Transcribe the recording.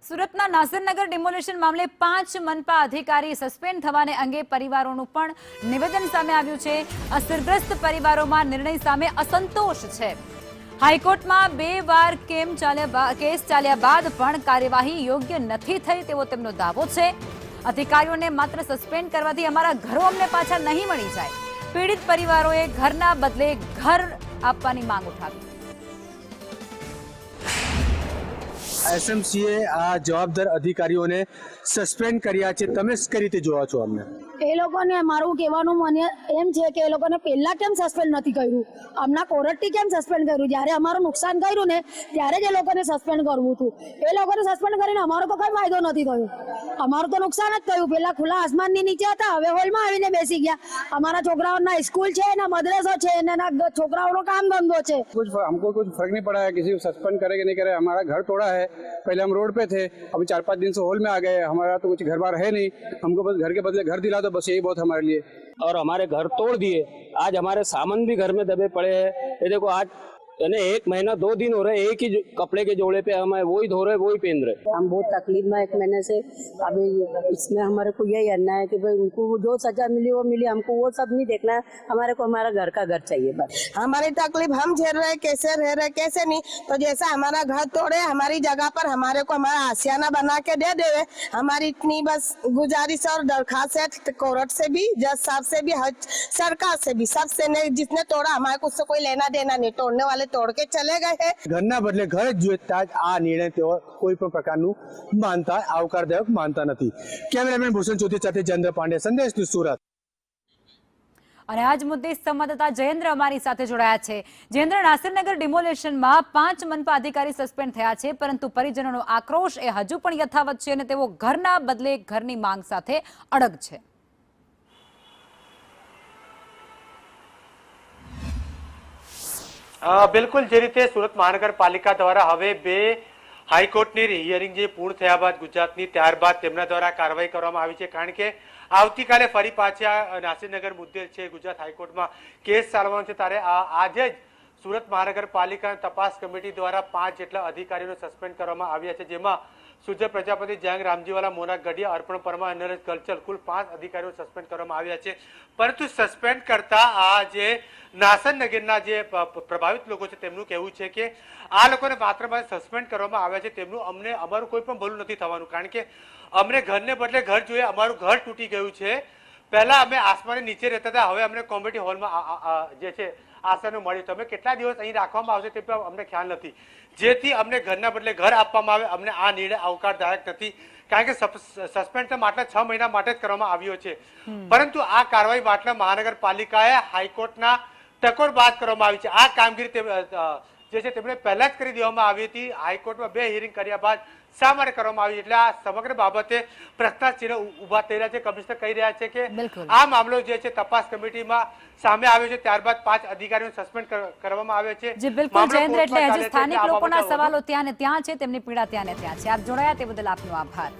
સુરતના નાસિરનગર ડિમોલેશન મામલે 5 મનપા અધિકારી સસ્પેન્ડ થવાને અંગે પરિવારોનું પણ નિવેદન સામે આવ્યું છે। અસરગ્રસ્ત પરિવારોમાં નિર્ણય સામે અસંતોષ છે। હાઈકોર્ટમાં 2 વાર કેસ ચાલ્યા બાદ પણ કાર્યવાહી યોગ્ય નથી થઈ તેવો તેમનો દાવો છે। અધિકારીઓને માત્ર સસ્પેન્ડ કરવાથી અમારા ઘરો અમને પાછા નહીં મળી જાય। પીડિત પરિવારોએ ઘરના બદલે ઘર આપવાની માંગ ઉઠાવી। एसएमसीए आ जवाबदार अधिकारीओं ने सस्पेंड कर्या छे। तमे कई रीते जोवा छो? अमने ए लोकोने मारू कहेवानुं मन एम छे के ए लोकोने पहेला केम सस्पेंड नथी कर्युं, अमना कोर्टे केम सस्पेंड कर्युं? ज्यारे अमारुं नुकसान कर्युं ने त्यारे ज ए लोकोने सस्पेंड करवुं हतुं। ए लोकोने सस्पेंड करीने अमारो तो कोई फायदो नथी थयो, अमारुं तो नुकसान ज थयुं। पेला खुला आसमाननी नीचे हता, हवे होलमां आवीने बेसी गया। अमारा छोकराओना स्कूल छे ने मदरसो छे ने छोकराओनो काम धंधो छे। कुछ हमको कुछ फर्क नहीं पड़ा है, किसी को सस्पेंड करे कि नहीं करे। हमारा घर तोड़ा है, पहले हम रोड पे थे, अभी 4-5 दिन से हॉल में आ गए। हमारा तो कुछ घर बार है नहीं, हमको बस घर के बदले घर दिला दो, बस यही बहुत हमारे लिए। और हमारे घर तोड़ दिए। आज हमारे सामान भी घर में दबे पड़े हैं। ये देखो आज यानी 1 महीना 2 दिन हो रहे, एक ही कपड़े के जोड़े पे हम वही धो रहे वही पहन रहे। हम बहुत तकलीफ में 1 महीने से। अभी इसमें हमारे को यही करना है कि भाई उनको जो सजा मिली वो मिली, हमको वो सब नहीं देखना है। हमारे को हमारा घर का घर चाहिए बस। हमारी तकलीफ हम झेल रहे, कैसे रह रहे कैसे नहीं। तो जैसा हमारा घर तोड़े, हमारी जगह पर हमारे को हमारा आशियाना बना के दे देवे। हमारी इतनी बस गुजारिश और दरखास्त है कोर्ट से भी, जज साहब से भी, सरकार से भी, सबसे नहीं। जिसने तोड़ा हमारे को उससे कोई लेना देना नहीं, तोड़ने वाले तोड़ के चले गए हैं। घरना बदले घर जोईता ज आ निर्णय तेओ कोई पण प्रकारનું માનતા આવકારદાયક માનતા નથી। કેમેરામેન ભૂષણ ચોથી સાથે જયેન્દ્ર પાંડે, સંદેશ ન્યૂઝ સુરત। અને આજ મુદ્દે સંવાદદાતા જયેન્દ્ર અમારી સાથે જોડાયા છે। જયેન્દ્ર, નાસિરનગર ડિમોલેશનમાં 5 મનપા અધિકારી સસ્પેન્ડ થયા છે, પરંતુ પરિજનોનો આક્રોશ એ હજુ પણ યથાવત છે અને તેઓ ઘરના બદલે ઘરની માંગ સાથે અડગ છે। बिल्कुल जे रीते सूरत महानगरपालिका द्वारा हवे 2 हाईकोर्टनी हियरिंग जे पूर्ण थया बाद गुजरातनी त्यारबाद तेमना द्वारा कार्यवाही करवामां आवी छे। कारण के आवतीकाले फरी पाछा नासिरनगर मुद्दे छे गुजरात हाईकोर्टमां केस चालવાનો છે, ત્યારે આજે જ सूरत महानगरपालिका तपास कमिटी द्वारा 5 જેટલા અધિકારીઓને સસ્પેન્ડ કરવામાં આવ્યા છે, જેમાં सुजय प्रजापति, जयंग रामजीवाला, मोना गढ़िया, अर्पण परमार, नरेश गलचल कुल 5 अधिकारीओ सस्पेंड करवामां आव्या छे। परंतु सस्पेंड करता आ जे नासिरनगरना जे प्रभावित लोको छे तेमनुं कहेवुं छे के आ लोकोने मात्र सस्पेंड करवामां आव्या छे, तेमनुं अमने अमारुं कोई पण भલું નથી થવાનું। कारण के अमने घरने बदले घर जोईए, अमारुं घर तूटी गयुं छे। पहला अमे आसमाने नीचे रहता था, हवे अमने कॉम्युनिटी हॉलमां जे छे आसनो मळ्यो। तमे केटला दिवस અહીં રાખવામાં આવશે તે પણ અમને ખ્યાલ નથી। જેથી અમને ઘરના બદલે ઘર આપવામાં આવે, અમને આ નિર્ણય આવકારદાયક નથી। કારણ કે સસ્પેન્ડ માત્ર 6 મહિના માટે જ કરવામાં આવ્યો છે, પરંતુ આ કાર્યવાહી માત્ર મહાનગરપાલિકાએ હાઈકોર્ટના ટકોર બાદ કરવામાં આવી છે। આ કામગીરી જે છે તેમણે પહેલા જ કરી દેવામાં આવી હતી। હાઈકોર્ટમાં 2 હિયરિંગ કર્યા બાદ શા માટે કરવામાં આવી, એટલે આ સમગ્ર બાબતે પ્રશ્નાચિહ્ન ઉભા થઈ રહ્યા છે। કમિશનર કહી રહ્યા છે કે આ મામલો જે છે તપાસ કમિટીમાં સામે આવ્યો છે, ત્યારબાદ 5 અધિકારીઓને સસ્પેન્ડ કરવામાં આવ્યા છે। જી બિલકુલ જયેન્દ્ર, એટલે હજી સ્થાનિક લોકોના સવાલો ત્યાં ને ત્યાં છે, તેમની પીડા ત્યાં ને ત્યાં છે। આપ જોડાયા તે બદલ આપનો આભાર।